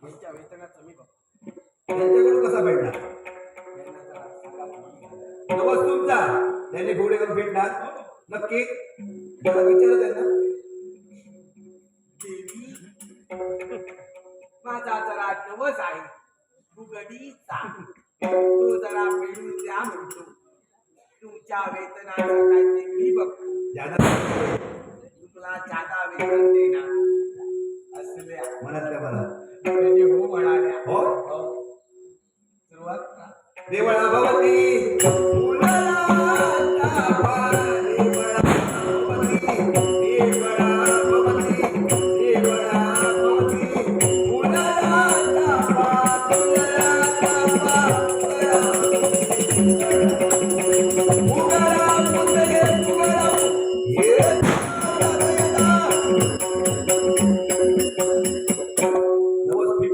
त्यांच्या वेतनाचं मी बघ. त्यांच्याकडून कसा भेटणार? त्यांना जरा सांगा फुगडी. नवस तुमचा त्यांनी घोडे करून भेटणार नक्की. जरा विचारा त्यांना. देवी, माझा जरा नवस आहे फुगडीचा. तो जरा मिळून द्या म्हणतो. तुमच्या वेतनाचं काय ते मी बघतो. ज्यादा तुला जादा वेतन देणार असल्या मनातल्या मनात म्हणजे हो म्हणाल्या. हो सुरुवात का? देवळा भवती मुलाला पारे देवळा भवती देवळा भवती देवळा भवती मुलाला पारे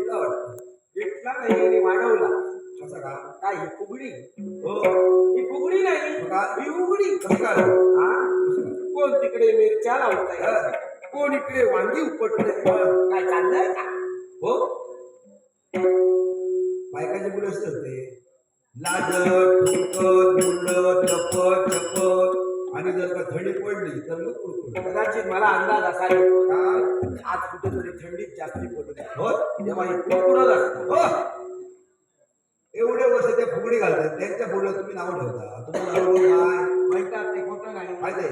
भेटला नाही आणि वाढवला. कसा का? काय ही फुगडी? हो ही फुगडी नाही, का? ही उघडी. कसं काय? हा? कोण तिकडे मिरच्या लावताय, कोण इकडे वांगी उपटतंय. काय चाललंय का? हो बायकाचे मुलं असतात ते लाजत ठुकत मुलत लपत चपत आणि जर का थंडी पडली तर मग कुरकुर. कदाचित मला अंदाज असा येतो काय? आज कुठेतरी थंडीत जास्ती पडत आहे. हो तेव्हा हे कुरकुरत असतं. हो एवढे वर्ष ते फुगडी घालतात त्यांच्या पुढे तुम्ही नाव ठेवता. तुम्हाला नाव काय म्हणतात ते खोटं नाही. काय ते